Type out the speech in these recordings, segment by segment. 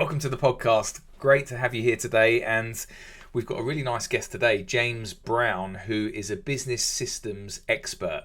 welcome to the podcast. Great to have you here today. And we've got a really nice guest today, James Brown, who is a business systems expert.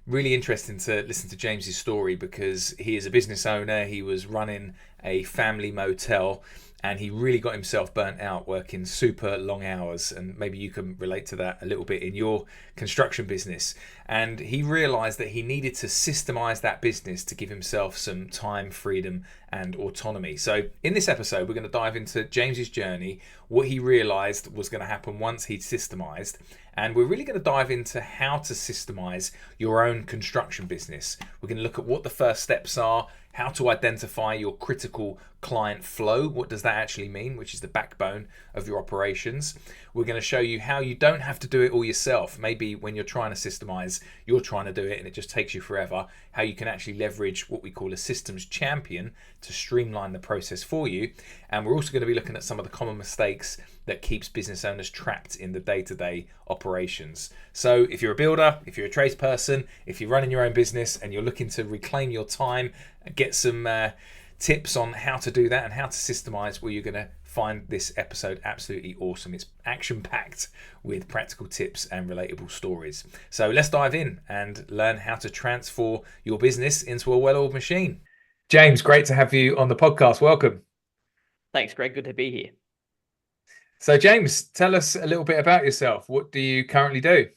Really interesting to listen to James's story because he is a business owner. He was running a family motel and he really got himself burnt out working super long hours, and maybe you can relate to that a little bit in your construction business. And he realized that he needed to systemize that business to give himself some time, freedom and autonomy. So in this episode we're going to dive into James's journey, what he realized was going to happen once he'd systemized, and we're really going to dive into how to systemize your own construction business. We're going to look at what the first steps are, how to identify your critical client flow. What does that actually mean? Which is the backbone of your operations. We're going to show you how you don't have to do it all yourself. Maybe when you're trying to systemize, you're trying to do it and it just takes you forever. How you can actually leverage what we call a systems champion to streamline the process for you. And we're also going to be looking at some of the common mistakes that keeps business owners trapped in the day-to-day operations. So if you're a builder, if you're a tradesperson, if you're running your own business and you're looking to reclaim your time, get some tips on how to do that and how to systemize, well, you're going to find this episode absolutely awesome. It's action-packed with practical tips and relatable stories. So let's dive in and learn how to transform your business into a well-oiled machine. James, great to have you on the podcast. Welcome. Thanks, Greg. Good to be here. So James, tell us a little bit about yourself. What do you currently do?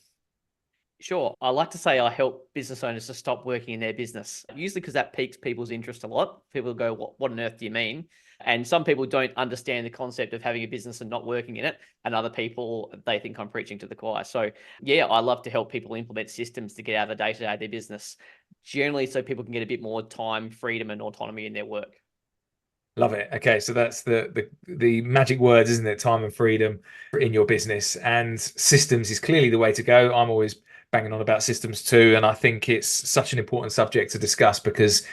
Sure. I like to say I help business owners to stop working in their business, usually because that piques people's interest a lot. People go, what on earth do you mean? And some people don't understand the concept of having a business and not working in it. And other people, they think I'm preaching to the choir. So yeah, I love to help people implement systems to get out of the day-to-day of their business, generally so people can get a bit more time, freedom and autonomy in their work. Love it. Okay, so that's the magic words, isn't it? Time and freedom in your business, and systems is clearly the way to go. I'm always banging on about systems too, and I think it's such an important subject to discuss because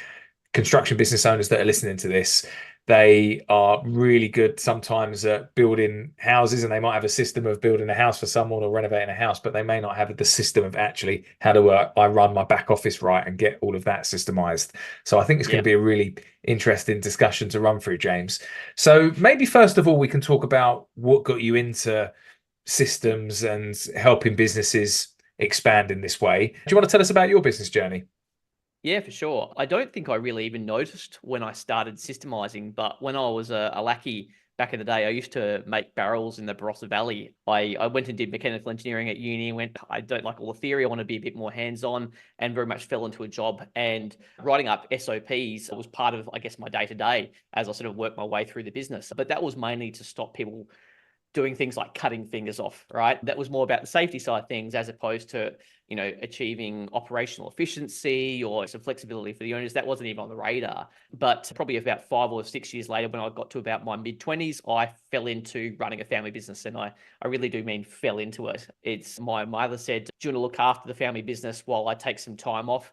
construction business owners that are listening to this, they are really good sometimes at building houses, and they might have a system of building a house for someone or renovating a house, but they may not have the system of actually how do I run my back office right and get all of that systemized. So I think it's going to be a really interesting discussion to run through, James. So maybe first of all, we can talk about what got you into systems and helping businesses expand in this way. Do you want to tell us about your business journey? Yeah, for sure. I don't think I really even noticed when I started systemizing, but when I was a lackey back in the day, I used to make barrels in the Barossa Valley. I went and did mechanical engineering at uni and went, I don't like all the theory. I want to be a bit more hands-on, and very much fell into a job. And writing up SOPs was part of, I guess, my day-to-day as I sort of worked my way through the business. But that was mainly to stop people doing things like cutting fingers off, right? That was more about the safety side of things as opposed to, achieving operational efficiency or some flexibility for the owners. That wasn't even on the radar. But probably about 5 or 6 years later, when I got to about my mid-20s, I fell into running a family business. And I really do mean fell into it. It's my mother said, do you want to look after the family business while I take some time off?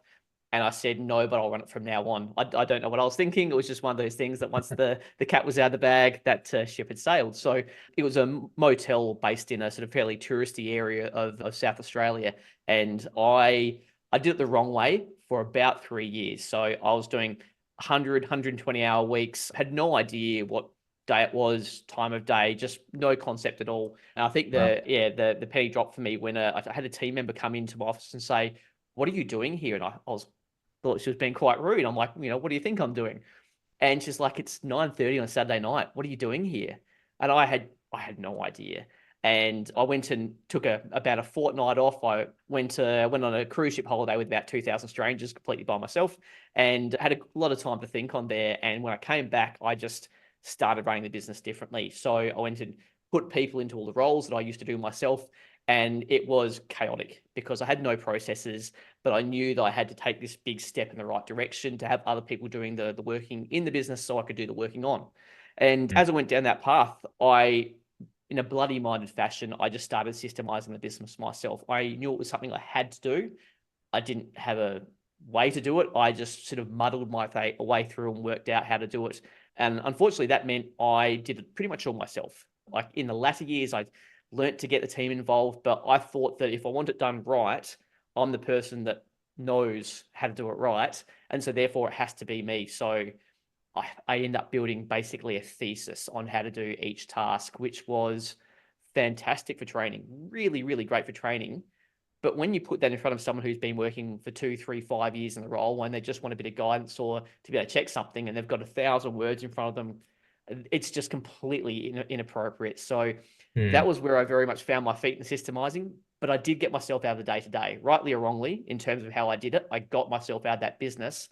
And I said, no, but I'll run it from now on. I don't know what I was thinking. It was just one of those things that once the cat was out of the bag, that ship had sailed. So it was a motel based in a sort of fairly touristy area of South Australia. And I did it the wrong way for about 3 years. So I was doing 100, 120-hour weeks, had no idea what day it was, time of day, just no concept at all. And I think the penny dropped for me when I had a team member come into my office and say, what are you doing here? And I thought she was being quite rude. I'm like, what do you think I'm doing? And she's like, it's 9:30 on a Saturday night. What are you doing here? And I had no idea. And I went and took about a fortnight off. I went on a cruise ship holiday with about 2,000 strangers completely by myself, and had a lot of time to think on there. And when I came back, I just started running the business differently. So I went and put people into all the roles that I used to do myself. And it was chaotic because I had no processes, but I knew that I had to take this big step in the right direction to have other people doing the working in the business so I could do the working on. And as I went down that path, in a bloody minded fashion, I just started systemizing the business myself. I knew it was something I had to do. I didn't have a way to do it. I just sort of muddled my way through and worked out how to do it. And unfortunately, that meant I did it pretty much all myself. Like in the latter years, I learnt to get the team involved, but I thought that if I want it done right, I'm the person that knows how to do it right. And so therefore it has to be me. So I ended up building basically a thesis on how to do each task, which was fantastic for training, really, really great for training. But when you put that in front of someone who's been working for 2, 3, 5 years in the role, when they just want a bit of guidance or to be able to check something and they've got 1,000 words in front of them, it's just completely inappropriate. So that Mm. was where I very much found my feet in systemizing. But I did get myself out of the day-to-day, rightly or wrongly, in terms of how I did it. I got myself out of that business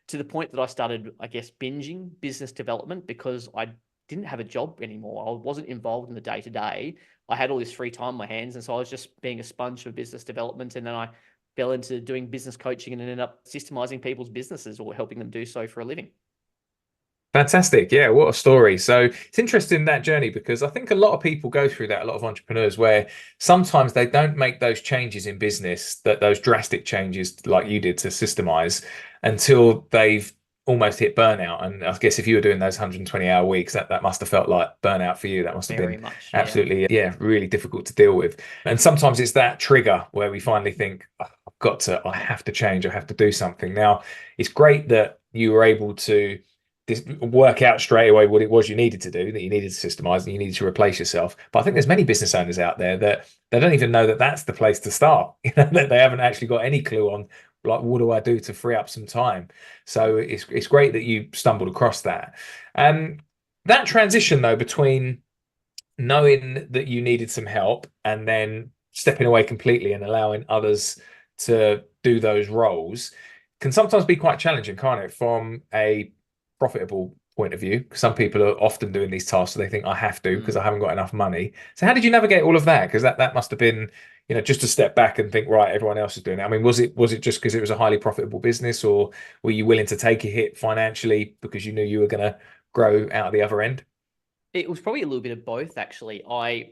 to the point that I started, I guess, binging business development because I didn't have a job anymore. I wasn't involved in the day-to-day. I had all this free time on my hands. And so I was just being a sponge for business development. And then I fell into doing business coaching and ended up systemizing people's businesses or helping them do so for a living. Fantastic. Yeah, what a story. So it's interesting that journey because I think a lot of people go through that, a lot of entrepreneurs, where sometimes they don't make those changes in business, that those drastic changes like you did to systemize until they've almost hit burnout. And I guess if you were doing those 120-hour weeks, that must have felt like burnout for you. That must have Very been much, yeah. absolutely, yeah, really difficult to deal with. And sometimes it's that trigger where we finally think, "Oh, I have to change, I have to do something." Now, it's great that you were able to work out straight away what it was you needed to do, that you needed to systemize and you needed to replace yourself. But I think there's many business owners out there that they don't even know that that's the place to start. That they haven't actually got any clue on, like, what do I do to free up some time? So it's great that you stumbled across that. That transition though between knowing that you needed some help and then stepping away completely and allowing others to do those roles can sometimes be quite challenging, can't it? From a profitable point of view. Some people are often doing these tasks, so they think I have to because I haven't got enough money. So how did you navigate all of that? Because that must have been, just to step back and think, right, everyone else is doing it. I mean, was it just because it was a highly profitable business, or were you willing to take a hit financially because you knew you were going to grow out of the other end? It was probably a little bit of both, actually.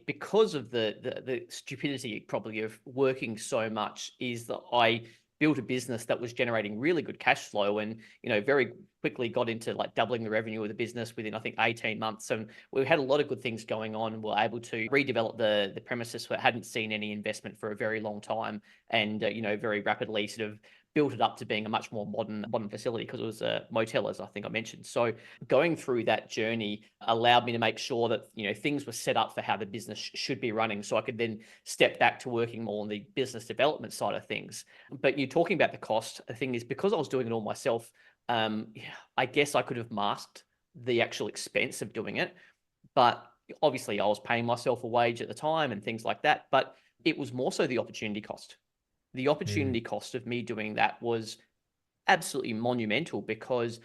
Because of the stupidity probably of working so much, is that I built a business that was generating really good cash flow and, very quickly got into like doubling the revenue of the business within, I think, 18 months. And we had a lot of good things going on and were able to redevelop the premises that hadn't seen any investment for a very long time and, very rapidly sort of built it up to being a much more modern facility because it was a motel, as I think I mentioned. So going through that journey allowed me to make sure that things were set up for how the business should be running, so I could then step back to working more on the business development side of things. But you're talking about the cost. The thing is, because I was doing it all myself, I guess I could have masked the actual expense of doing it, but obviously I was paying myself a wage at the time and things like that. But it was more so the opportunity cost. The opportunity cost of me doing that was absolutely monumental because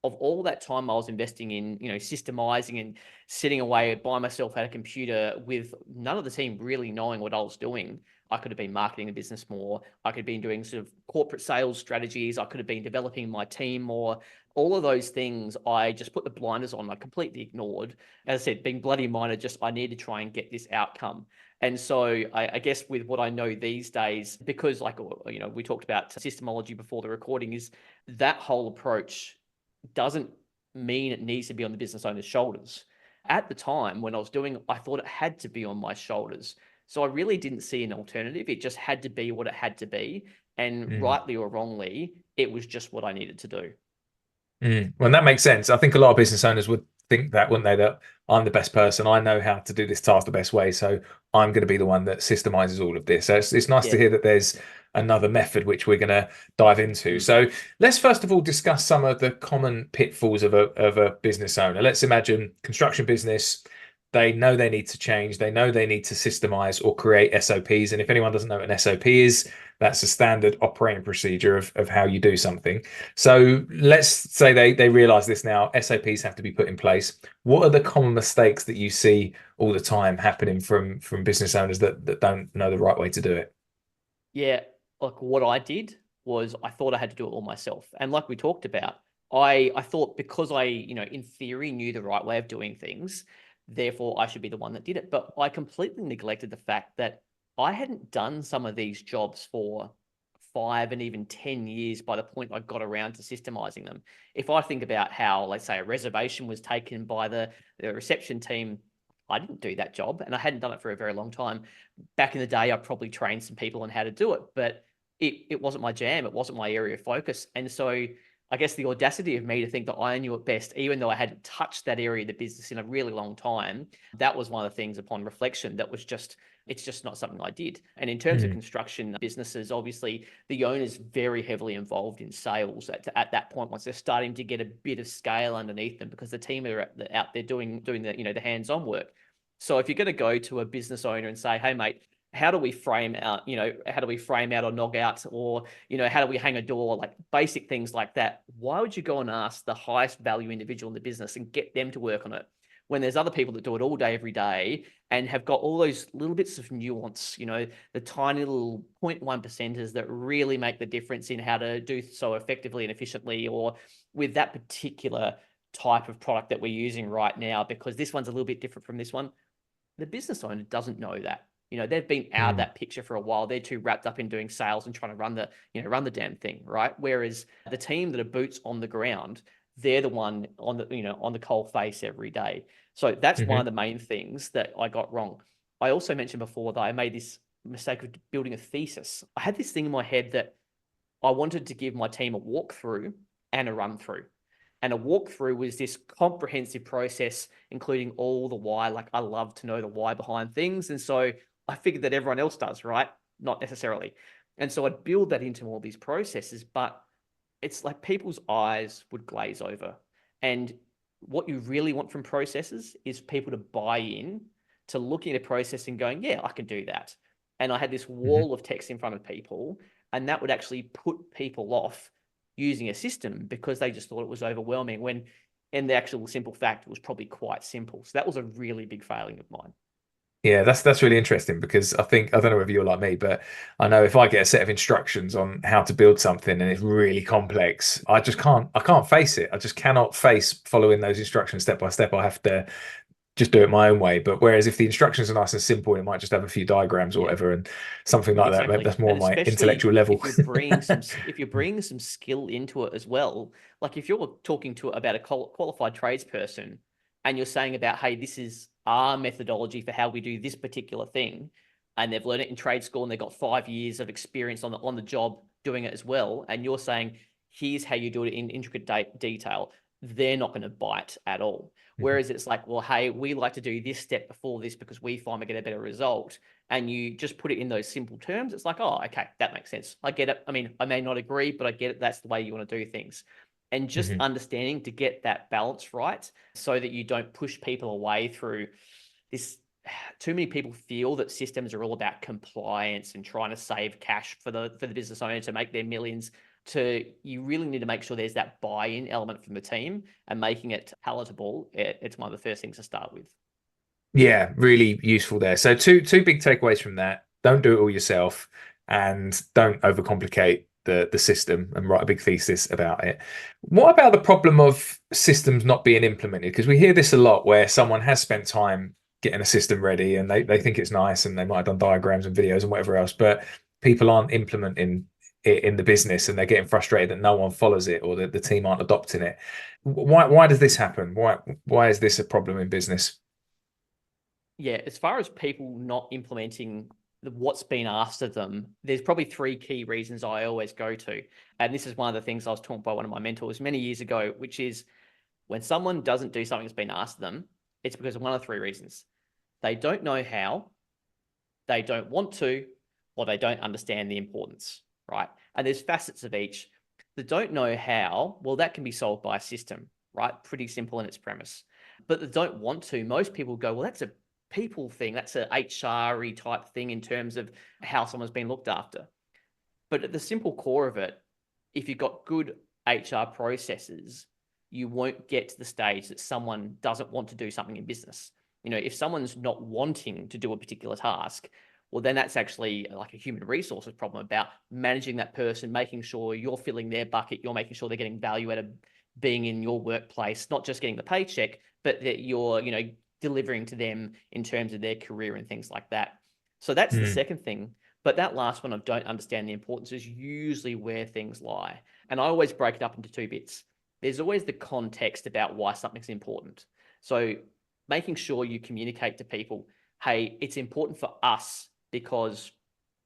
of all that time I was investing in, systemizing and sitting away by myself at a computer with none of the team really knowing what I was doing. I could have been marketing the business more. I could have been doing sort of corporate sales strategies. I could have been developing my team more. All of those things, I just put the blinders on. I completely ignored. As I said, being bloody minded, I need to try and get this outcome. And so I guess with what I know these days, because we talked about systemology before the recording, is that whole approach doesn't mean it needs to be on the business owner's shoulders. At the time when I was doing it, I thought it had to be on my shoulders. So I really didn't see an alternative. It just had to be what it had to be. And Mm. rightly or wrongly, it was just what I needed to do. Well, that makes sense. I think a lot of business owners would think that, wouldn't they? That I'm the best person. I know how to do this task the best way. So I'm going to be the one that systemizes all of this. So it's nice to Yeah. hear that there's another method which we're going to dive into. So let's first of all discuss some of the common pitfalls of a business owner. Let's imagine construction business. They know they need to change. They know they need to systemize or create SOPs. And if anyone doesn't know what an SOP is, that's a standard operating procedure of how you do something. So let's say they realize this now. SOPs have to be put in place. What are the common mistakes that you see all the time happening from business owners that don't know the right way to do it? Yeah, like what I did was I thought I had to do it all myself. And like we talked about, I thought because I, in theory knew the right way of doing things, therefore I should be the one that did it. But I completely neglected the fact that I hadn't done some of these jobs for 5 and even 10 years by the point I got around to systemizing them. If I think about how, let's say, a reservation was taken by the reception team, I didn't do that job and I hadn't done it for a very long time. Back in the day, I probably trained some people on how to do it, but it wasn't my jam. It wasn't my area of focus. And so I guess the audacity of me to think that I knew it best, even though I hadn't touched that area of the business in a really long time, that was one of the things upon reflection that was just, it's just not something I did. And in terms of construction businesses, obviously the owner's very heavily involved in sales at that point, once they're starting to get a bit of scale underneath them, because the team are out there doing the, the hands-on work. So if you're going to go to a business owner and say, hey mate, how do we frame out, how do we frame out or knock out, or, how do we hang a door, like basic things like that? Why would you go and ask the highest value individual in the business and get them to work on it when there's other people that do it all day, every day, and have got all those little bits of nuance, the tiny little 0.1 percenters that really make the difference in how to do so effectively and efficiently, or with that particular type of product that we're using right now, because this one's a little bit different from this one. The business owner doesn't know that. They've been out of that picture for a while. They're too wrapped up in doing sales and trying to run the damn thing, right? Whereas the team that are boots on the ground, they're the one on the coal face every day. So that's one of the main things that I got wrong. I also mentioned before that I made this mistake of building a thesis. I had this thing in my head that I wanted to give my team a walkthrough and a run through. And a walkthrough was this comprehensive process, including all the why. Like, I love to know the why behind things. And so I figured that everyone else does, right? Not necessarily. And so I'd build that into all these processes, but it's like people's eyes would glaze over. And what you really want from processes is people to buy in to looking at a process and going, yeah, I can do that. And I had this wall of text in front of people, and that would actually put people off using a system because they just thought it was overwhelming, when in the actual simple fact, it was probably quite simple. So that was a really big failing of mine. Yeah, that's really interesting, because I don't know whether you're like me, but I know if I get a set of instructions on how to build something and it's really complex, I can't face it. I just cannot face following those instructions step by step. I have to just do it my own way. But whereas if the instructions are nice and simple, it might just have a few diagrams or whatever, and something like that. Maybe Exactly. that's more And my especially intellectual level. if you're bringing some skill into it as well. Like if you're talking about a qualified tradesperson and you're saying about, hey, this is our methodology for how we do this particular thing, and they've learned it in trade school and they've got 5 years of experience on the job doing it as well, and you're saying, here's how you do it in intricate detail, they're not going to bite at all. Whereas it's like, well, hey, we like to do this step before this because we find we get a better result. And you just put it in those simple terms. It's like, oh, okay, that makes sense. I get it. I mean, I may not agree, but I get it. That's the way you want to do things. And just understanding to get that balance right so that you don't push people away through this. Too many people feel that systems are all about compliance and trying to save cash for the business owner to make their millions. You really need to make sure there's that buy-in element from the team, and making it palatable. It's one of the first things to start with. Yeah, really useful there. So two big takeaways from that. Don't do it all yourself, and don't overcomplicate the system and write a big thesis about it. What about the problem of systems not being implemented? Because we hear this a lot, where someone has spent time getting a system ready and they think it's nice and they might have done diagrams and videos and whatever else, but people aren't implementing it in the business, and they're getting frustrated that no one follows it, or that the team aren't adopting it. Why does this happen? Why is this a problem in business? Yeah, as far as people not implementing what's been asked of them, there's probably 3 key reasons I always go to. And this is one of the things I was taught by one of my mentors many years ago, which is when someone doesn't do something that's been asked of them, it's because of one of 3 reasons. They don't know how, they don't want to, or they don't understand the importance, right? And there's facets of each. The don't know how, well, that can be solved by a system, right? Pretty simple in its premise. But the don't want to, most people go, well, that's a people thing. That's a HR-y type thing in terms of how someone's been looked after. But at the simple core of it, if you've got good HR processes, you won't get to the stage that someone doesn't want to do something in business. If someone's not wanting to do a particular task, well, then that's actually like a human resources problem about managing that person, making sure you're filling their bucket, you're making sure they're getting value out of being in your workplace, not just getting the paycheck, but that you're, delivering to them in terms of their career and things like that. So that's the second thing. But that last one of don't understand the importance is usually where things lie. And I always break it up into 2 bits. There's always the context about why something's important. So making sure you communicate to people, hey, it's important for us because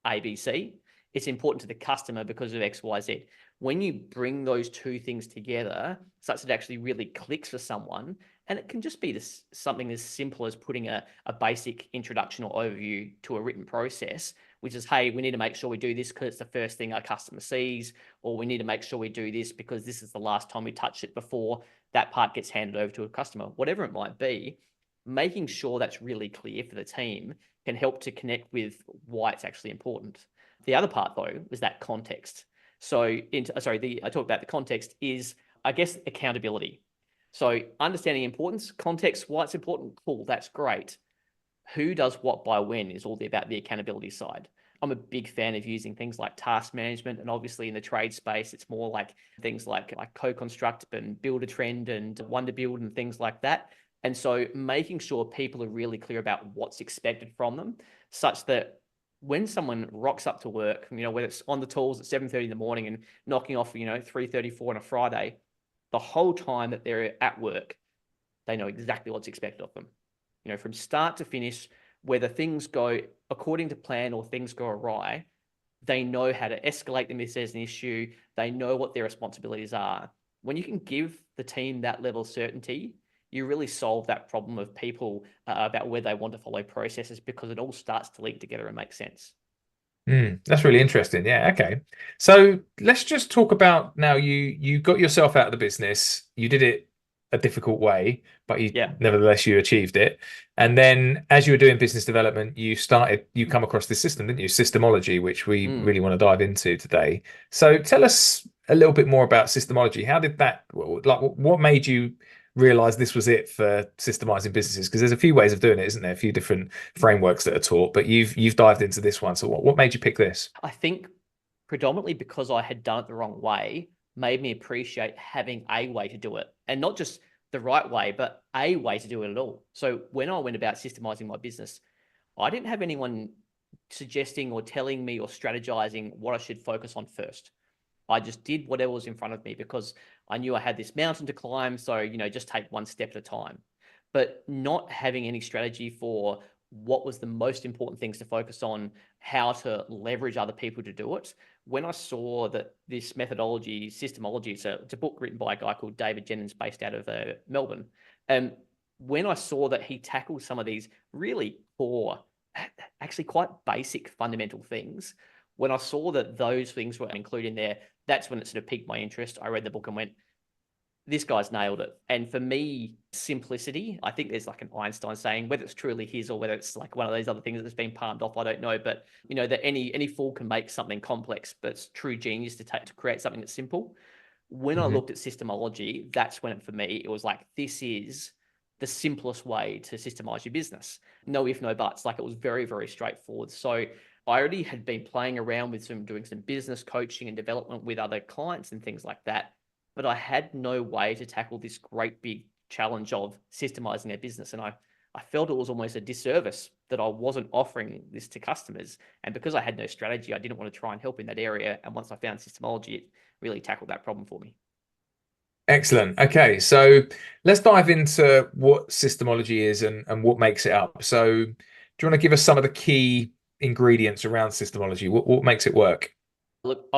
ABC. It's important to the customer because of X, Y, Z. When you bring those two things together, such that it actually really clicks for someone, and it can just be something as simple as putting a basic introduction or overview to a written process, which is, hey, we need to make sure we do this because it's the first thing our customer sees, or we need to make sure we do this because this is the last time we touch it before that part gets handed over to a customer, whatever it might be. Making sure that's really clear for the team can help to connect with why it's actually important. The other part, though, was that context. So, I talked about the context is, I guess, accountability. So understanding importance, context, why it's important, cool, that's great. Who does what by when is all about the accountability side. I'm a big fan of using things like task management, and obviously in the trade space, it's more like things like co-construct and build a trend and wonder build and things like that. And so making sure people are really clear about what's expected from them, such that when someone rocks up to work, whether it's on the tools at 7:30 in the morning and knocking off, 3:34 on a Friday, the whole time that they're at work, they know exactly what's expected of them. From start to finish, whether things go according to plan or things go awry, they know how to escalate them if there's an issue. They know what their responsibilities are. When you can give the team that level of certainty, you really solve that problem of people about where they want to follow processes, because it all starts to link together and make sense. That's really interesting. Yeah. Okay. So let's just talk about now. You got yourself out of the business. You did it a difficult way, but nevertheless you achieved it. And then as you were doing business development, you come across this system, didn't you? Systemology, which we really want to dive into today. So tell us a little bit more about Systemology. How did that, like, what made you realize this was it for systemizing businesses? Because there's a few ways of doing it, isn't there? A few different frameworks that are taught, but you've dived into this one. So what made you pick this? I think predominantly because I had done it the wrong way made me appreciate having a way to do it, and not just the right way, but a way to do it at all. So when I went about systemizing my business, I didn't have anyone suggesting or telling me or strategizing what I should focus on first. I just did whatever was in front of me because I knew I had this mountain to climb. So, just take one step at a time. But not having any strategy for what was the most important things to focus on, how to leverage other people to do it. When I saw that this methodology, Systemology, it's a book written by a guy called David Jennings based out of Melbourne. And when I saw that he tackled some of these really core, actually quite basic fundamental things, when I saw that those things were included in there, that's when it sort of piqued my interest. I read the book and went, this guy's nailed it. And for me, simplicity, I think there's like an Einstein saying, whether it's truly his or whether it's like one of those other things that's been palmed off, I don't know. But that any fool can make something complex, but it's true genius to create something that's simple. When I looked at Systemology, that's when for me, it was like, this is the simplest way to systemize your business. No if, no buts. Like, it was very, very straightforward. So I already had been playing around with doing some business coaching and development with other clients and things like that. But I had no way to tackle this great big challenge of systemizing their business. And I felt it was almost a disservice that I wasn't offering this to customers. And because I had no strategy, I didn't want to try and help in that area. And once I found Systemology, it really tackled that problem for me. Excellent. Okay, so let's dive into what Systemology is and what makes it up. So do you want to give us some of the key ingredients around Systemology? What makes it work? Look,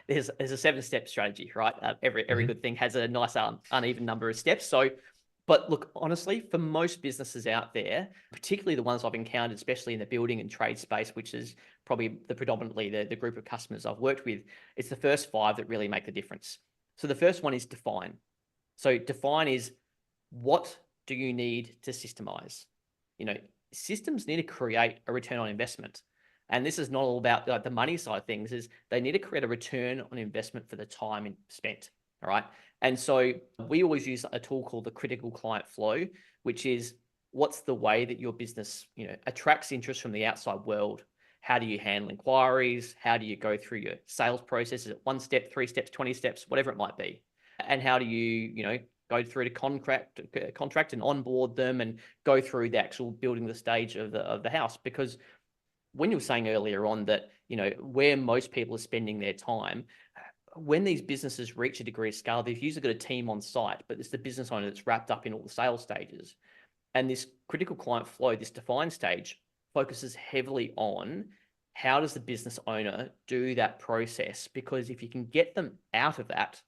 there's a 7-step strategy, right? Every good thing has a nice uneven number of steps. So, but look, honestly, for most businesses out there, particularly the ones I've encountered, especially in the building and trade space, which is probably predominantly the group of customers I've worked with, it's the first 5 that really make the difference. So the first one is define. So define is, what do you need to systemize? Systems need to create a return on investment. And this is not all about the money side of things, is they need to create a return on investment for the time spent. All right. And so we always use a tool called the critical client flow, which is, what's the way that your business, attracts interest from the outside world? How do you handle inquiries? How do you go through your sales processes at 1 step, 3 steps, 20 steps, whatever it might be? And how do you, go through to contract and onboard them and go through the actual building the stage of the house? Because when you were saying earlier on that, where most people are spending their time, when these businesses reach a degree of scale, they've usually got a team on site, but it's the business owner that's wrapped up in all the sales stages. And this critical client flow, this define stage, focuses heavily on how does the business owner do that process? Because if you can get them out of that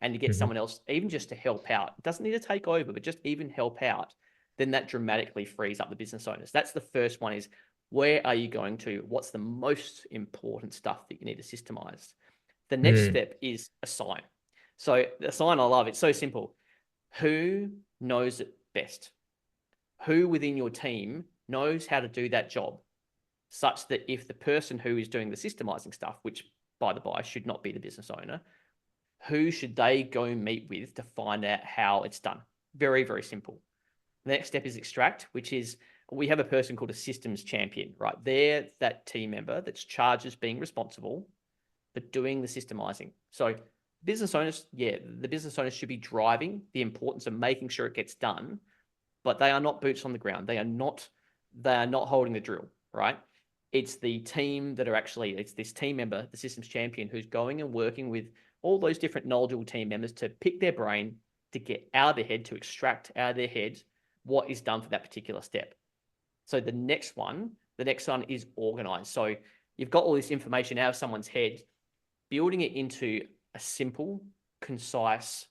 and you get someone else, even just to help out, it doesn't need to take over, but just even help out, then that dramatically frees up the business owners. That's the first one, is where are you going to? What's the most important stuff that you need to systemize? The next step is assign. So assign, I love it. It's so simple. Who knows it best? Who within your team knows how to do that job, such that if the person who is doing the systemizing stuff, which by the by should not be the business owner, who should they go meet with to find out how it's done? Very, very simple. The next step is extract, which is, we have a person called a systems champion, right? They're that team member that's charged as being responsible for doing the systemizing. So business owners, the business owners should be driving the importance of making sure it gets done, but they are not boots on the ground. They are not holding the drill, right? It's the team that are actually, it's this team member, the systems champion, who's going and working with all those different knowledgeable team members to pick their brain, to get out of their head, to extract out of their head what is done for that particular step. So the next one is organize. So you've got all this information out of someone's head, building it into a simple, concise,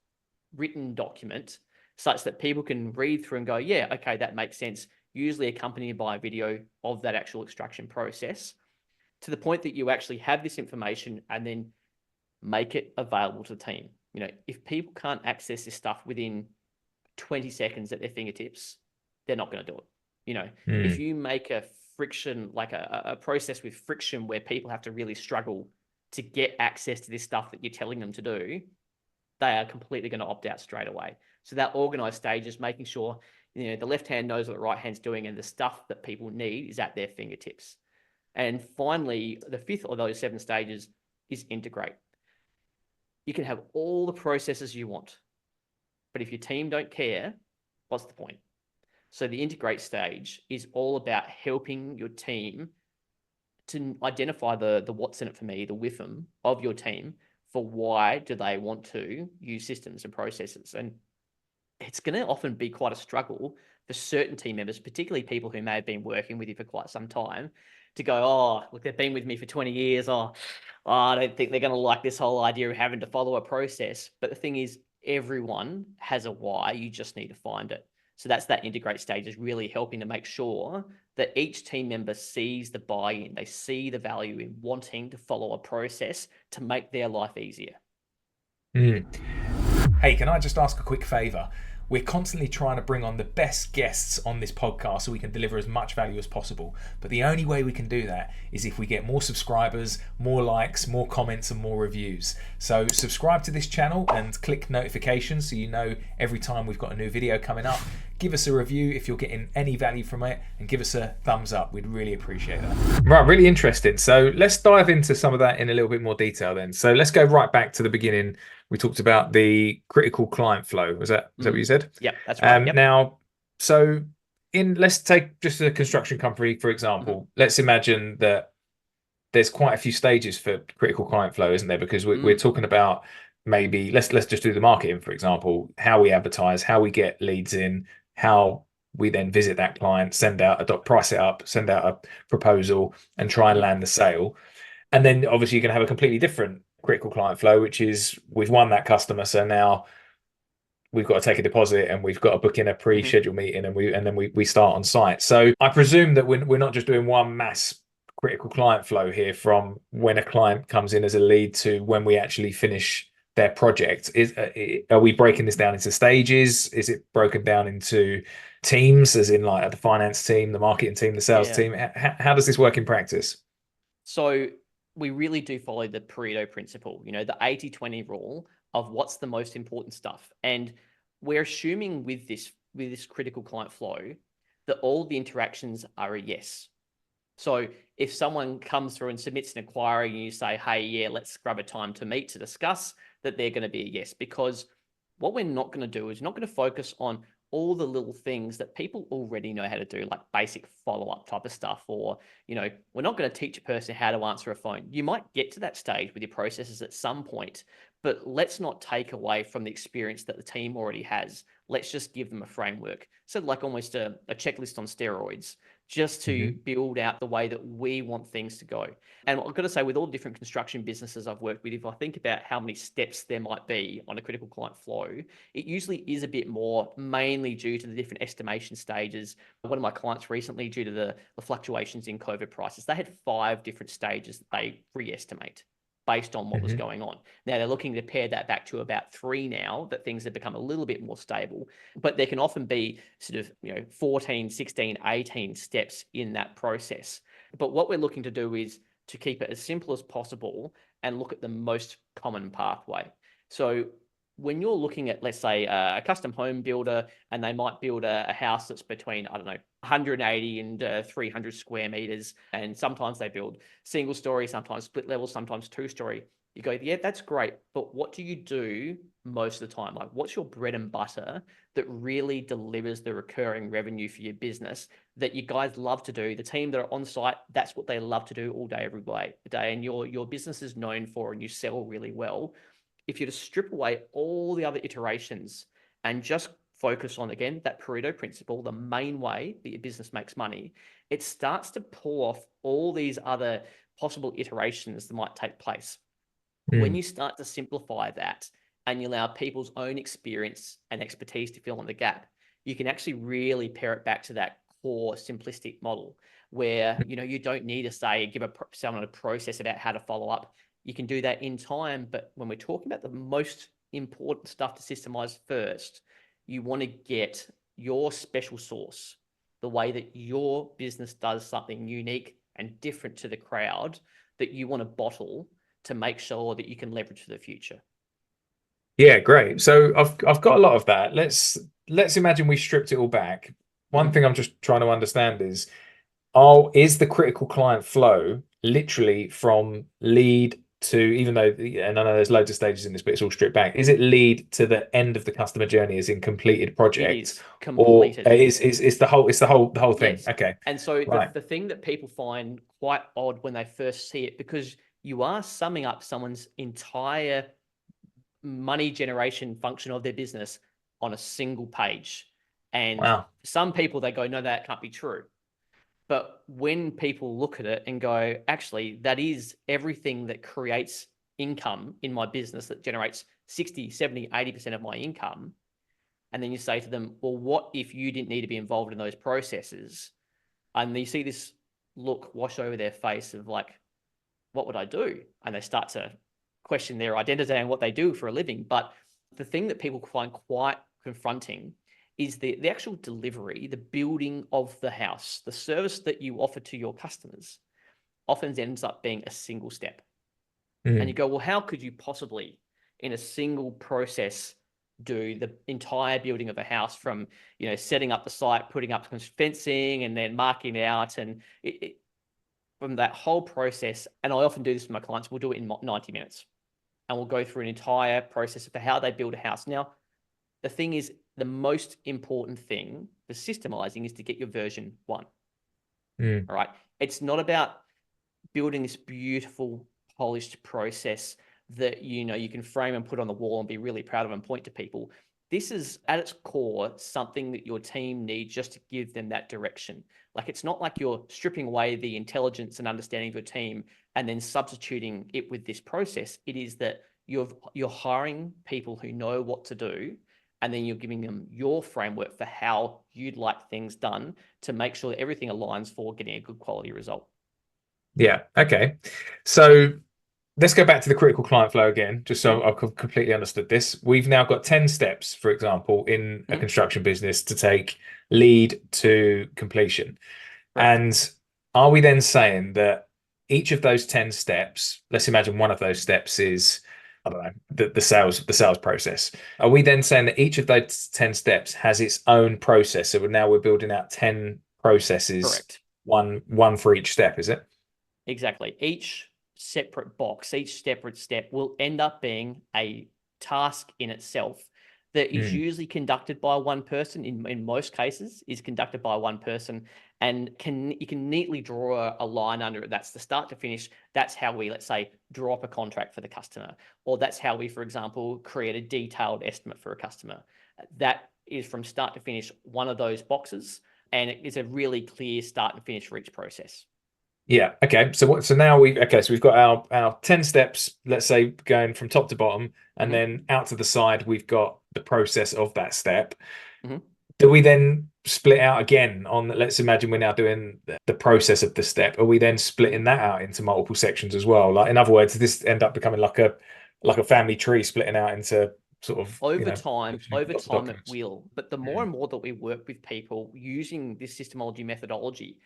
written document such that people can read through and go, yeah, okay, that makes sense. Usually accompanied by a video of that actual extraction process, to the point that you actually have this information and then make it available to the team. You know, if people can't access this stuff within 20 seconds at their fingertips, they're not going to do it. You know, if you make a friction, like a process with friction where people have to really struggle to get access to this stuff that you're telling them to do, they are completely going to opt out straight away. So that organized stage is making sure, you know, the left hand knows what the right hand's doing, and the stuff that people need is at their fingertips. And finally, the fifth of those 7 stages is integrate. You can have all the processes you want, but if your team don't care, what's the point? So the integrate stage is all about helping your team to identify the what's in it for me, the WIFM of your team, for why do they want to use systems and processes. And it's going to often be quite a struggle for certain team members, particularly people who may have been working with you for quite some time, to go, oh, look, they've been with me for 20 years. Oh, I don't think they're going to like this whole idea of having to follow a process. But the thing is, everyone has a why. You just need to find it. So that's that integrate stage, is really helping to make sure that each team member sees the buy-in. They see the value in wanting to follow a process to make their life easier. Hey, can I just ask a quick favour? We're constantly trying to bring on the best guests on this podcast so we can deliver as much value as possible. But the only way we can do that is if we get more subscribers, more likes, more comments, and more reviews. So subscribe to this channel and click notifications so you know every time we've got a new video coming up. Give us a review if you're getting any value from it, and give us a thumbs up. We'd really appreciate that. Right, really interesting. So let's dive into some of that in a little bit more detail then. So let's go right back to the beginning. We talked about the critical client flow. Was that what you said? Yeah, that's right. Yep. Now, so let's take just a construction company, for example. Let's imagine that there's quite a few stages for critical client flow, isn't there? Because we're talking about, maybe let's just do the marketing, for example, how we advertise, how we get leads in, how we then visit that client, send out price it up, send out a proposal, and try and land the sale. And then obviously you're going to have a completely different critical client flow, which is, we've won that customer, so now we've got to take a deposit and we've got to book in a pre-scheduled meeting, and then we start on site. So I presume that we're not just doing one mass critical client flow here, from when a client comes in as a lead to when we actually finish their project. Are we breaking this down into stages? Is it broken down into teams, as in like the finance team, the marketing team, the sales team? How does this work in practice? So we really do follow the Pareto principle, you know, the 80-20 rule of what's the most important stuff. And we're assuming with this critical client flow that all the interactions are a yes. So if someone comes through and submits an inquiry and you say, hey, yeah, let's grab a time to meet to discuss, that they're going to be a yes. Because what we're not going to do is not going to focus on all the little things that people already know how to do, like basic follow-up type of stuff. Or, you know, we're not going to teach a person how to answer a phone. You might get to that stage with your processes at some point, but let's not take away from the experience that the team already has. Let's just give them a framework. So like almost a checklist on steroids. just to Hmm. build out the way that we want things to go. And I've got to say, with all the different construction businesses I've worked with, if I think about how many steps there might be on a critical client flow, it usually is a bit more, mainly due to the different estimation stages. One of my clients recently, due to the fluctuations in COVID prices, they had 5 different stages that they re-estimate based on what was Hmm. going on. Now they're looking to pare that back to about 3 now, that things have become a little bit more stable, but there can often be sort of, 14, 16, 18 steps in that process. But what we're looking to do is to keep it as simple as possible and look at the most common pathway. So when you're looking at, let's say, a custom home builder, and they might build a house that's between, I don't know, 180 and 300 square meters, and sometimes they build single story, sometimes split level, sometimes 2-story. You go, yeah, that's great, but what do you do most of the time? Like, what's your bread and butter that really delivers the recurring revenue for your business that you guys love to do? The team that are on site, that's what they love to do all day, every day, and your business is known for, and you sell really well. If you just strip away all the other iterations and just focus on, again, that Pareto principle, the main way that your business makes money, it starts to pull off all these other possible iterations that might take place. When you start to simplify that and you allow people's own experience and expertise to fill in the gap, you can actually really pare it back to that core simplistic model where, you don't need to say, give someone a process about how to follow up. You can do that in time. But when we're talking about the most important stuff to systemize first, you want to get your special sauce, the way that your business does something unique and different to the crowd, that you want to bottle to make sure that you can leverage for the future. Yeah, great. So I've got a lot of that. Let's imagine we stripped it all back. One Mm-hmm. thing I'm just trying to understand is the critical client flow literally from lead to, even though, and I know there's loads of stages in this, but it's all stripped back. Is it lead to the end of the customer journey as in completed It project, is or completed. is the whole thing? Yes. Okay, And so right. the thing that people find quite odd when they first see it, because you are summing up someone's entire money generation function of their business on a single page. And Wow. some people, they go, no, that can't be true. But when people look at it and go, actually, that is everything that creates income in my business, that generates 60, 70, 80% of my income. And then you say to them, well, what if you didn't need to be involved in those processes? And you see this look wash over their face of like, what would I do? And they start to question their identity and what they do for a living. But the thing that people find quite confronting is the actual delivery, the building of the house, the service that you offer to your customers often ends up being a single step. And you Mm. go, well, how could you possibly, in a single process, do the entire building of a house from, setting up the site, putting up fencing, and then marking it out, and from that whole process. And I often do this with my clients. We'll do it in 90 minutes, and we'll go through an entire process of how they build a house. Now, the thing is, the most important thing for systemizing is to get your version 1. Mm. All right. It's not about building this beautiful, polished process that, you can frame and put on the wall and be really proud of and point to people. This is at its core something that your team needs just to give them that direction. Like, it's not like you're stripping away the intelligence and understanding of your team and then substituting it with this process. It is that you're hiring people who know what to do, and then you're giving them your framework for how you'd like things done to make sure that everything aligns for getting a good quality result. Yeah. Okay. So let's go back to the critical client flow again, just so Mm-hmm. I've completely understood this. We've now got 10 steps, for example, in a Mm-hmm. construction business to take lead to completion. Correct. And are we then saying that each of those 10 steps, let's imagine one of those steps is, I don't know, the sales process. Are we then saying that each of those 10 steps has its own process? So now we're building out 10 processes, Correct. one for each step, is it? Exactly. Each separate box, each separate step will end up being a task in itself that is Mm. usually conducted by one person. In most cases, is conducted by one person, and you can neatly draw a line under it. That's the start to finish. That's how we, let's say, draw up a contract for the customer, or that's how we, for example, create a detailed estimate for a customer. That is from start to finish one of those boxes. and it's a really clear start and finish for each process. Yeah. Okay. So now we've got our 10 steps, let's say, going from top to bottom, and then out to the side, we've got the process of that step. Do we then split out again on, let's imagine we're now doing the process of the step. Are we then splitting that out into multiple sections as well? Like, in other words, does this end up becoming like a family tree splitting out into sort of, over time lots of it documents? will. But the more and more that we work with people using this systemology methodology,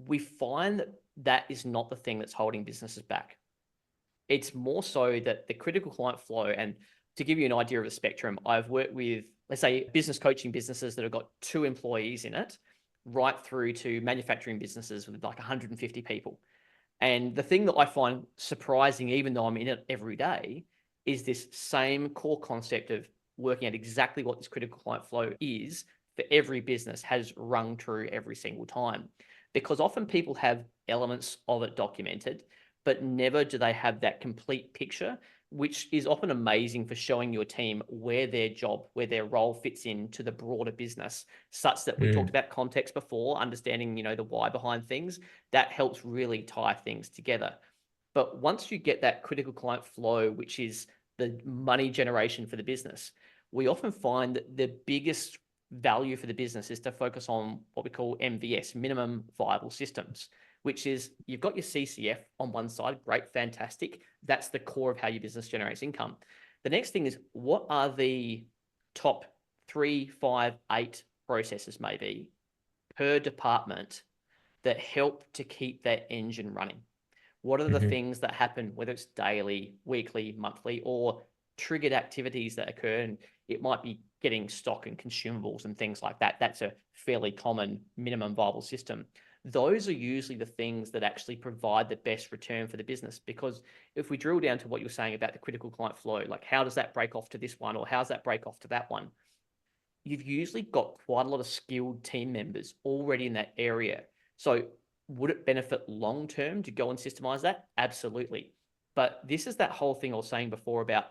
we find that that is not the thing that's holding businesses back. It's more so that the critical client flow, and to give you an idea of the spectrum, I've worked with, let's say, business coaching businesses that have got 2 employees in it, right through to manufacturing businesses with like 150 people. And the thing that I find surprising, even though I'm in it every day, is this same core concept of working out exactly what this critical client flow is for every business has rung true every single time. Because often people have elements of it documented, but never do they have that complete picture, which is often amazing for showing your team where their job, where their role fits into the broader business, such that we talked about context before, understanding, the why behind things. That helps really tie things together. But once you get that critical client flow, which is the money generation for the business, we often find that the biggest value for the business is to focus on what we call MVS, minimum viable systems, which is you've got your CCF on one side, great, fantastic. That's the core of how your business generates income. The next thing is, what are the top 3, 5, 8 processes maybe per department that help to keep that engine running? What are the things that happen, whether it's daily, weekly, monthly, or triggered activities that occur? And it might be getting stock and consumables and things like that. That's a fairly common minimum viable system. Those are usually the things that actually provide the best return for the business. Because if we drill down to what you're saying about the critical client flow, like how does that break off to this one, or how's that break off to that one? You've usually got quite a lot of skilled team members already in that area. So would it benefit long term to go and systemize that? Absolutely. But this is that whole thing I was saying before about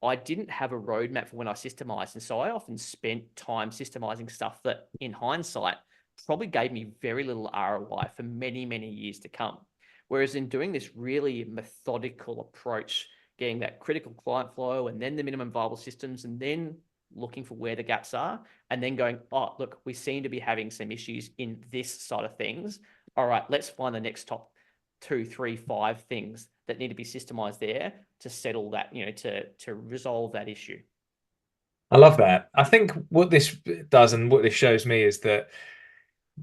I didn't have a roadmap for when I systemized. And so I often spent time systemizing stuff that in hindsight probably gave me very little ROI for many, many years to come. Whereas in doing this really methodical approach, getting that critical client flow and then the minimum viable systems, and then looking for where the gaps are, and then going, oh, look, we seem to be having some issues in this side of things. All right, let's find the next top 2, 3, 5 things that need to be systemized there to settle that, to resolve that issue. I love that. I think what this does and what this shows me is that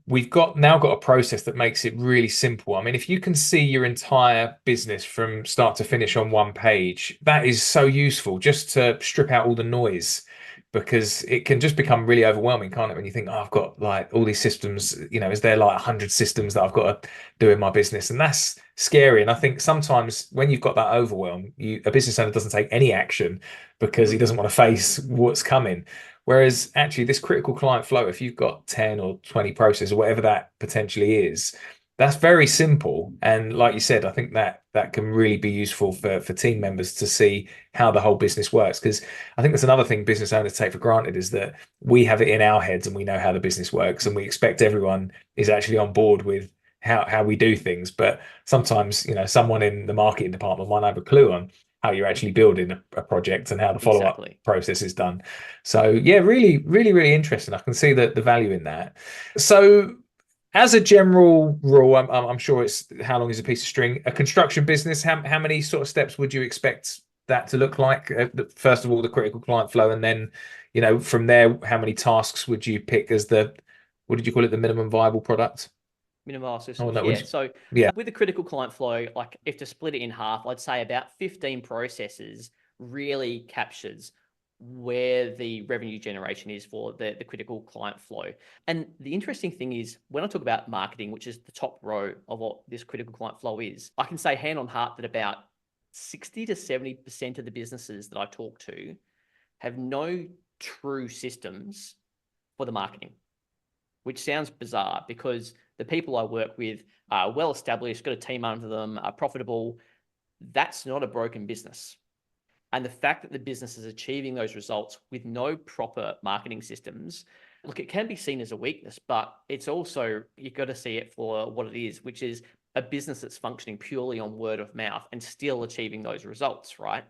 we've now got a process that makes it really simple. I mean, if you can see your entire business from start to finish on one page, that is so useful just to strip out all the noise, because it can just become really overwhelming, can't it? When you think, oh, I've got like all these systems, is there like 100 systems that I've got to do in my business? And that's scary. And I think sometimes when you've got that overwhelm, a business owner doesn't take any action because he doesn't want to face what's coming. Whereas actually this critical client flow, if you've got 10 or 20 processes or whatever that potentially is, that's very simple. And like you said, I think that can really be useful for team members to see how the whole business works. Because I think that's another thing business owners take for granted, is that we have it in our heads and we know how the business works, and we expect everyone is actually on board with how we do things. But sometimes, someone in the marketing department might have a clue on how you're actually building a project and how the follow-up process is done. So yeah, really, really, really interesting. I can see the value in that. So as a general rule, I'm sure it's how long is a piece of string. A construction business, how many sort of steps would you expect that to look like? First of all, the critical client flow, and then, from there, how many tasks would you pick as what did you call it, the minimum viable product? Minimum systems. Oh, no, yeah. So yeah, with the critical client flow, like if to split it in half, I'd say about 15 processes really captures where the revenue generation is for the critical client flow. And the interesting thing is, when I talk about marketing, which is the top row of what this critical client flow is, I can say hand on heart that about 60 to 70% of the businesses that I talk to have no true systems for the marketing, which sounds bizarre because the people I work with are well established, got a team under them, are profitable. That's not a broken business. And the fact that the business is achieving those results with no proper marketing systems, look, it can be seen as a weakness, but it's also, you've got to see it for what it is, which is a business that's functioning purely on word of mouth and still achieving those results, right?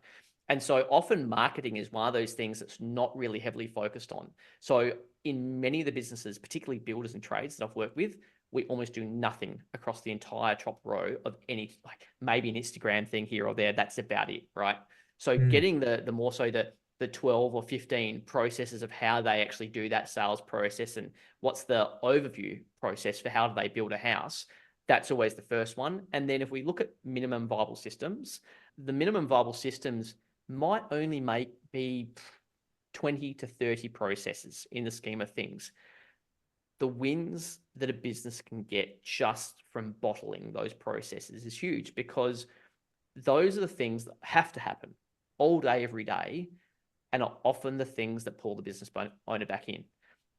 And so often marketing is one of those things that's not really heavily focused on. So in many of the businesses, particularly builders and trades that I've worked with, we almost do nothing across the entire top row of any, like maybe an Instagram thing here or there. That's about it, right? So getting the more so the 12 or 15 processes of how they actually do that sales process and what's the overview process for how do they build a house. That's always the first one. And then if we look at minimum viable systems, the minimum viable systems might only be 20 to 30 processes in the scheme of things. The wins that a business can get just from bottling those processes is huge, because those are the things that have to happen all day, every day, and are often the things that pull the business owner back in.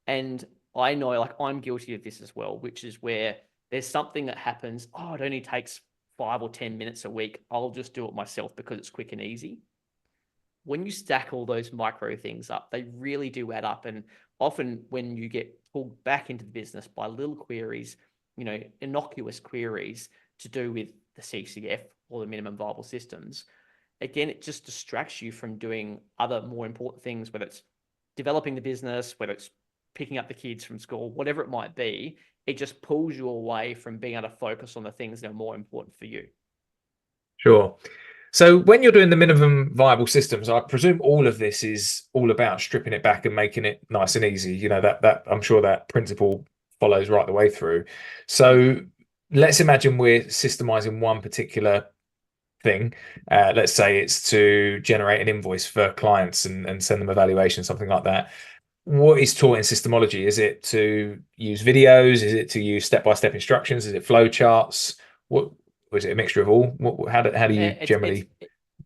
And I know, like, I'm guilty of this as well, which is where there's something that happens, oh, it only takes 5 or 10 minutes a week, I'll just do it myself because it's quick and easy. When you stack all those micro things up, they really do add up. And often when you get pulled back into the business by little queries, innocuous queries to do with the CCF or the minimum viable systems, again, it just distracts you from doing other more important things, whether it's developing the business, whether it's picking up the kids from school, whatever it might be. It just pulls you away from being able to focus on the things that are more important for you. Sure. So when you're doing the minimum viable systems, I presume all of this is all about stripping it back and making it nice and easy. That I'm sure that principle follows right the way through. So let's imagine we're systemizing one particular thing. Let's say it's to generate an invoice for clients and send them a valuation, something like that. What is taught in systemology? Is it to use videos? Is it to use step-by-step instructions? Is it flow charts? What was it, a mixture of all? How do you generally?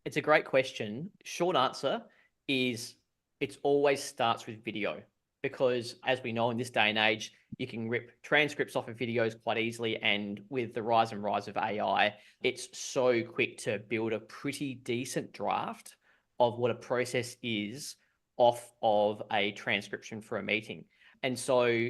It's a great question. Short answer is it always starts with video, because as we know in this day and age, you can rip transcripts off of videos quite easily. And with the rise of AI, it's so quick to build a pretty decent draft of what a process is off of a transcription for a meeting. And so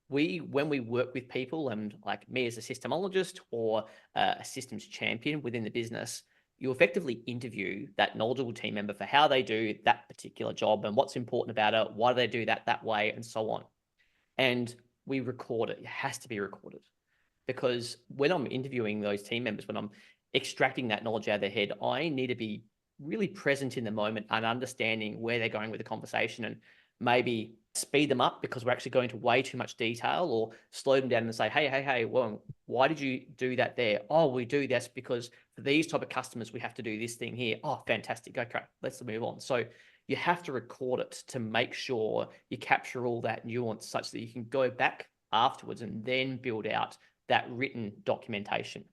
when we work with people, and like me as a systemologist or a systems champion within the business, you effectively interview that knowledgeable team member for how they do that particular job and what's important about it, why do they do that way, and so on. And we record it. It has to be recorded, because when I'm interviewing those team members, when I'm extracting that knowledge out of their head, I need to be really present in the moment and understanding where they're going with the conversation, and maybe speed them up because we're actually going to way too much detail, or slow them down and say, hey, well, why did you do that there? Oh, we do this because for these type of customers, we have to do this thing here. Oh, fantastic. Okay, let's move on. So you have to record it to make sure you capture all that nuance such that you can go back afterwards and then build out that written documentation,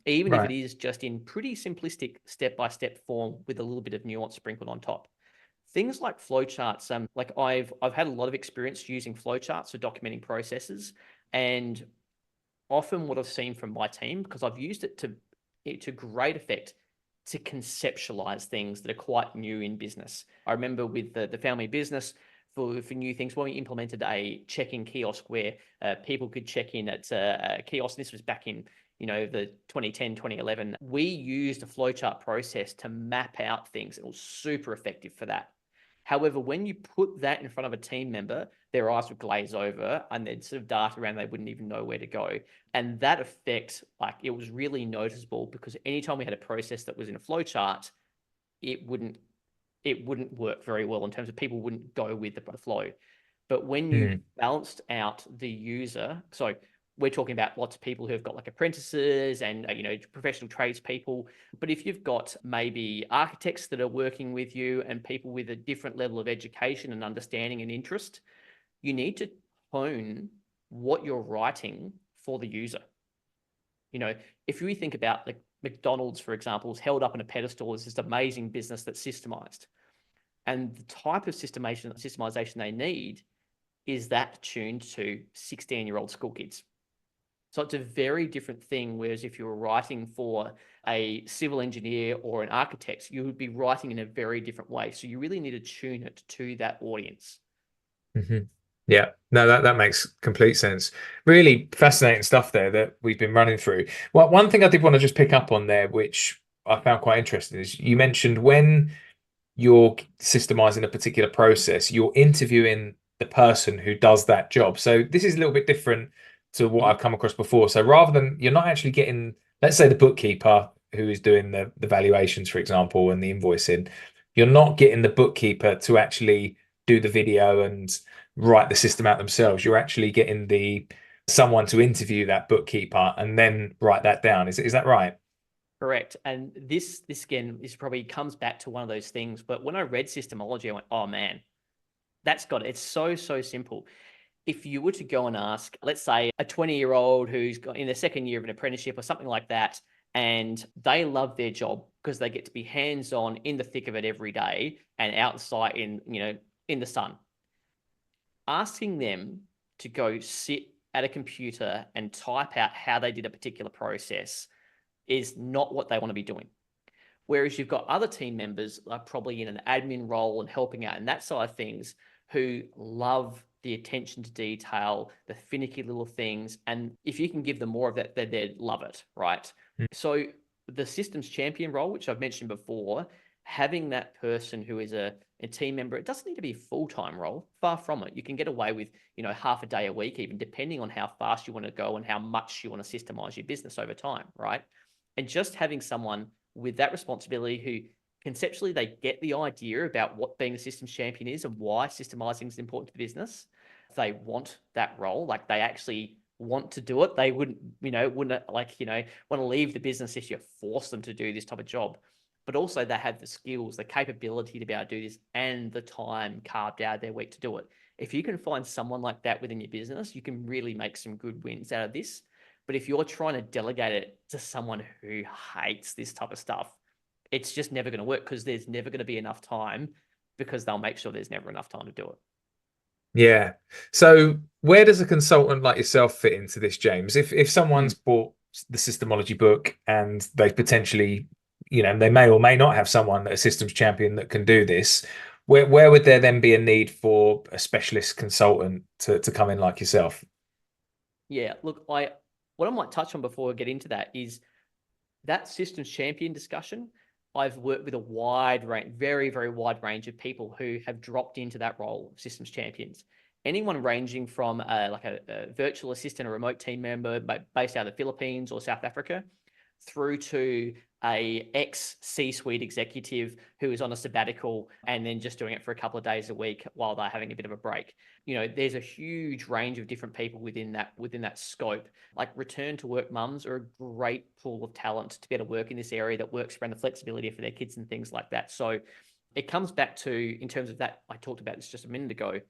even if it is just in pretty simplistic step-by-step form with a little bit of nuance sprinkled on top. Things like flowcharts, like I've had a lot of experience using flowcharts for documenting processes, and often what I've seen from my team, because I've used it to great effect to conceptualize things that are quite new in business. I remember with the family business, for new things, when we implemented a check-in kiosk where people could check in at a kiosk, this was back in the 2010, 2011, we used a flowchart process to map out things. It was super effective for that. However, when you put that in front of a team member, their eyes would glaze over and they'd sort of dart around. They wouldn't even know where to go. And that effect, like, it was really noticeable, because anytime we had a process that was in a flowchart, it wouldn't work very well in terms of people wouldn't go with the flow. But when you balanced out the user, so we're talking about lots of people who have got like apprentices and professional tradespeople. But if you've got maybe architects that are working with you and people with a different level of education and understanding and interest, you need to hone what you're writing for the user. If we think about like McDonald's, for example, is held up on a pedestal as this amazing business that's systemized. And the type of systemization they need is that tuned to 16-year-old school kids. So it's a very different thing. Whereas if you were writing for a civil engineer or an architect, you would be writing in a very different way. So you really need to tune it to that audience. Mm-hmm. Yeah, no, that makes complete sense. Really fascinating stuff there that we've been running through. Well, one thing I did want to just pick up on there, which I found quite interesting, is you mentioned when you're systemizing a particular process, you're interviewing the person who does that job. So this is a little bit different to what Mhm. I've come across before. So rather than you're not actually getting, let's say the bookkeeper who is doing the valuations, for example, and the invoicing, you're not getting the bookkeeper to actually do the video and write the system out themselves. You're actually getting the someone to interview that bookkeeper and then write that down. Is that right? Correct. And this again, this probably comes back to one of those things. But when I read systemology, I went, oh man, that's got it. It's so simple. If you were to go and ask, let's say, a 20-year-old who's got in the second year of an apprenticeship or something like that, and they love their job because they get to be hands-on in the thick of it every day and outside in the sun, asking them to go sit at a computer and type out how they did a particular process is not what they want to be doing. Whereas you've got other team members like probably in an admin role and helping out and that side of things who love the attention to detail, the finicky little things. And if you can give them more of that, they'd love it, right? So the systems champion role, which I've mentioned before, having that person who is a team member, it doesn't need to be a full-time role, far from it. You can get away with, half a day a week, even depending on how fast you want to go and how much you want to systemize your business over time, right? And just having someone with that responsibility who conceptually they get the idea about what being a systems champion is and why systemizing is important to the business. They want that role, like they actually want to do it. They wouldn't want to leave the business if you force them to do this type of job. But also they have the skills, the capability to be able to do this and the time carved out of their week to do it. If you can find someone like that within your business, you can really make some good wins out of this. But if you're trying to delegate it to someone who hates this type of stuff, it's just never going to work because there's never going to be enough time because they'll make sure there's never enough time to do it. Yeah. So where does a consultant like yourself fit into this, James? If someone's bought the systemology book and they potentially, they may or may not have someone, a systems champion that can do this, where would there then be a need for a specialist consultant to come in like yourself? Yeah, look, what I might touch on before I get into that is that systems champion discussion. I've worked with a wide range, very wide range of people who have dropped into that role of systems champions. Anyone ranging from a virtual assistant, a remote team member based out of the Philippines or South Africa, through to a ex C-suite executive who is on a sabbatical and then just doing it for a couple of days a week while they're having a bit of a break. There's a huge range of different people within that scope. Like return to work mums are a great pool of talent to be able to work in this area that works around the flexibility for their kids and things like that. So it comes back to, in terms of that, I talked about this just a minute ago,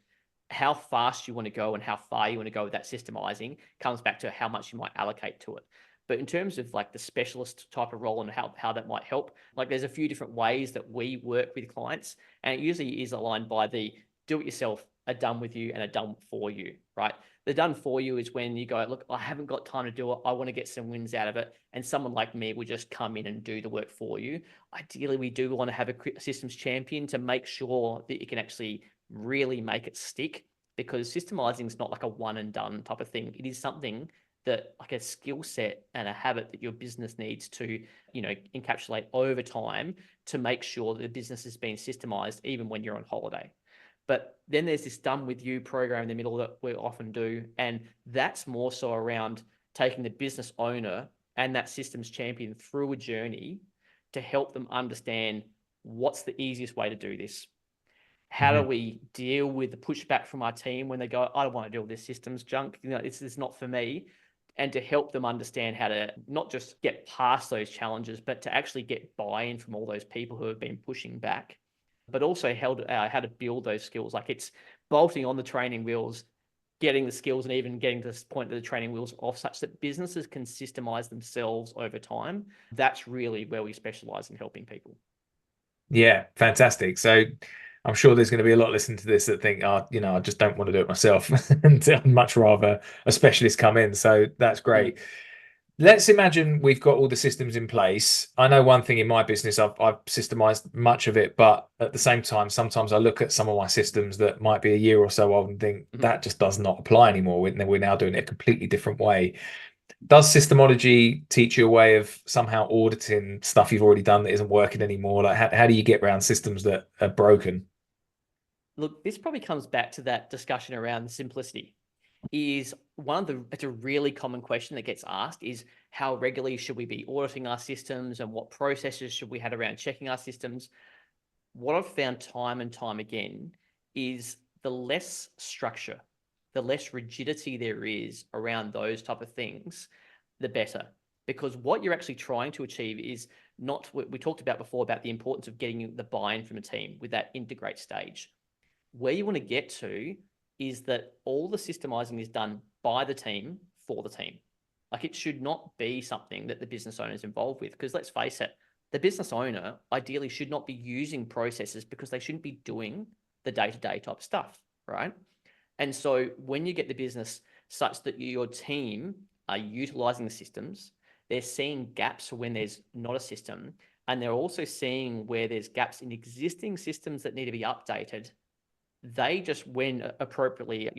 how fast you want to go and how far you want to go with that systemizing comes back to how much you might allocate to it. But in terms of like the specialist type of role and how that might help, like there's a few different ways that we work with clients, and it usually is aligned by the do it yourself, a done with you, and a done for you, right? The done for you is when you go, look, I haven't got time to do it. I want to get some wins out of it. And someone like me will just come in and do the work for you. Ideally, we do want to have a systems champion to make sure that you can actually really make it stick, because systemizing is not like a one and done type of thing. It is something that like a skill set and a habit that your business needs to, encapsulate over time to make sure that the business is being systemized even when you're on holiday. But then there's this done with you program in the middle that we often do. And that's more so around taking the business owner and that systems champion through a journey to help them understand what's the easiest way to do this. How do we deal with the pushback from our team when they go, I don't want to deal with this systems junk, it's not for me. And to help them understand how to not just get past those challenges, but to actually get buy-in from all those people who have been pushing back, but also how to build those skills. Like it's bolting on the training wheels, getting the skills, and even getting to this point that the training wheels are off, such that businesses can systemize themselves over time. That's really where we specialize in helping people. Yeah, fantastic. So I'm sure there's going to be a lot listening to this that think, oh, I just don't want to do it myself and I'd much rather a specialist come in. So that's great. let's imagine we've got all the systems in place. I know one thing in my business, I've systemized much of it, but at the same time, sometimes I look at some of my systems that might be a year or so old and think Mhm. that just does not apply anymore. We're now doing it a completely different way. Does systemology teach you a way of somehow auditing stuff you've already done that isn't working anymore? Like, how do you get around systems that are broken? Look, this probably comes back to that discussion around simplicity. Is one of the It's a really common question that gets asked is how regularly should we be auditing our systems and what processes should we have around checking our systems? What I've found time and time again is the less structure, the less rigidity there is around those type of things, the better. Because what you're actually trying to achieve is not what we talked about before about the importance of getting the buy-in from a team with that integrate stage. Where you want to get to is that all the systemizing is done by the team for the team. Like, it should not be something that the business owner is involved with, because let's face it, the business owner ideally should not be using processes because they shouldn't be doing the day-to-day type stuff, right? And so when you get the business such that your team are utilizing the systems, they're seeing gaps when there's not a system, and they're also seeing where there's gaps in existing systems that need to be updated. They just, when appropriately,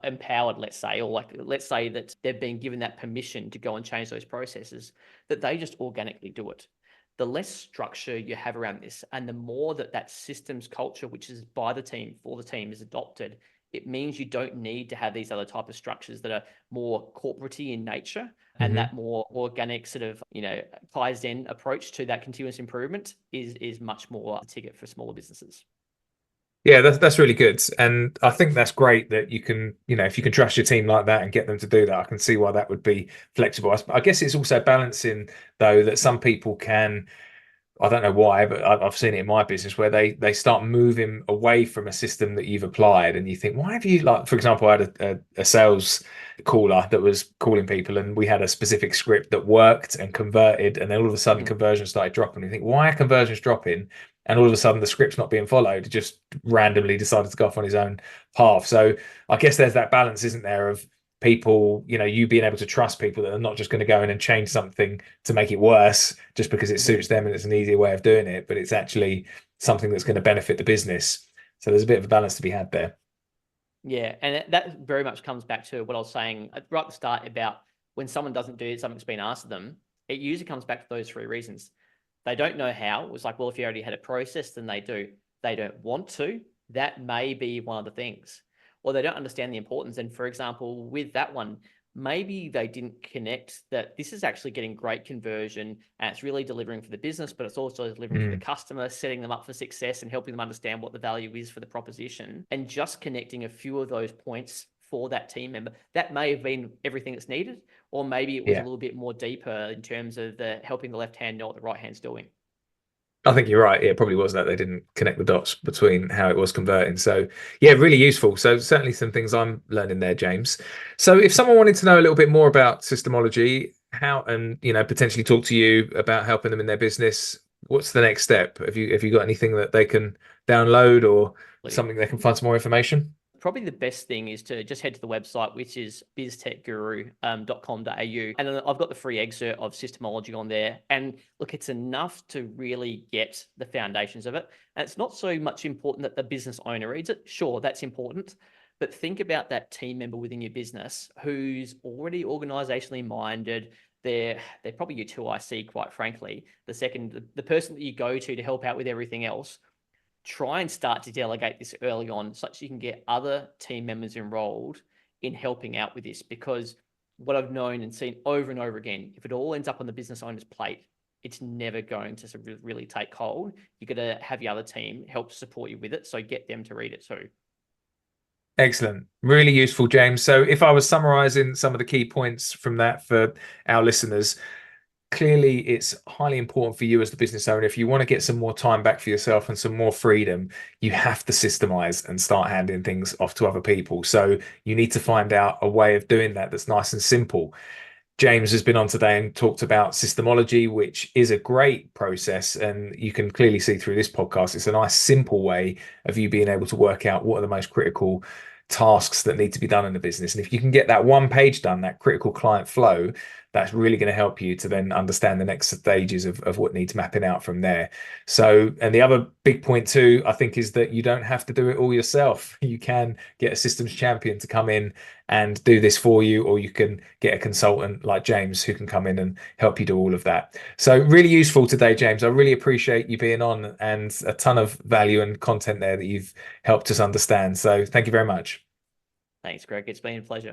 empowered, let's say, or like, let's say that they've been given that permission to go and change those processes, that they just organically do it. The less structure you have around this, and the more that systems culture, which is by the team for the team, is adopted, it means you don't need to have these other type of structures that are more corporate-y in nature, and that more organic sort of, Kaizen approach to that continuous improvement is much more a ticket for smaller businesses. Yeah, that's really good. And I think that's great that you can, if you can trust your team like that and get them to do that, I can see why that would be flexible. I guess it's also balancing, though, that some people can, I don't know why, but I've seen it in my business where they start moving away from a system that you've applied, and you think, why have you, like, for example, I had a sales caller that was calling people, and we had a specific script that worked and converted, and then all of a sudden conversions started dropping. You think, why are conversions dropping? And all of a sudden the script's not being followed. It just randomly decided to go off on his own path. So I guess there's that balance, isn't there, of people, you being able to trust people that are not just going to go in and change something to make it worse just because it suits them and it's an easier way of doing it, but it's actually something that's going to benefit the business. So there's a bit of a balance to be had there. Yeah, and that very much comes back to what I was saying right at the start about when someone doesn't do something's been asked of them. It usually comes back to those three reasons. They don't know how. It was like, well, if you already had a process, then they do. They don't want to. That may be one of the things. Or they don't understand the importance. And for example, with that one, maybe they didn't connect that this is actually getting great conversion and it's really delivering for the business, but it's also delivering for the customer, setting them up for success and helping them understand what the value is for the proposition. And just connecting a few of those points for that team member, that may have been everything that's needed, or maybe it was a little bit more deeper in terms of helping the left hand know what the right hand's doing. I think you're right. It probably was that they didn't connect the dots between how it was converting. So yeah, really useful. So certainly some things I'm learning there, James. So if someone wanted to know a little bit more about systemology, how, and potentially talk to you about helping them in their business, what's the next step? Have you got anything that they can download or something they can find some more information? Probably the best thing is to just head to the website, which is biztechguru.com.au. And then I've got the free excerpt of Systemology on there. And look, it's enough to really get the foundations of it. And it's not so much important that the business owner reads it. Sure, that's important. But think about that team member within your business who's already organizationally minded. They're probably your 2IC, quite frankly. The person that you go to help out with everything else. Try and start to delegate this early on such you can get other team members enrolled in helping out with this, because what I've known and seen over and over again, if it all ends up on the business owner's plate, it's never going to really take hold. You've got to have your other team help support you with it. So get them to read it too. Excellent. Really useful, James. So if I was summarizing some of the key points from that for our listeners, clearly it's highly important for you as the business owner. If you want to get some more time back for yourself and some more freedom, you have to systemize and start handing things off to other people. So you need to find out a way of doing that that's nice and simple. James has been on today and talked about systemology, which is a great process. And you can clearly see through this podcast, it's a nice, simple way of you being able to work out what are the most critical tasks that need to be done in the business. And if you can get that one page done, that critical client flow, that's really going to help you to then understand the next stages of what needs mapping out from there. So, and the other big point too, I think, is that you don't have to do it all yourself. You can get a systems champion to come in and do this for you, or you can get a consultant like James who can come in and help you do all of that. So really useful today, James. I really appreciate you being on, and a ton of value and content there that you've helped us understand. So thank you very much. Thanks, Greg. It's been a pleasure.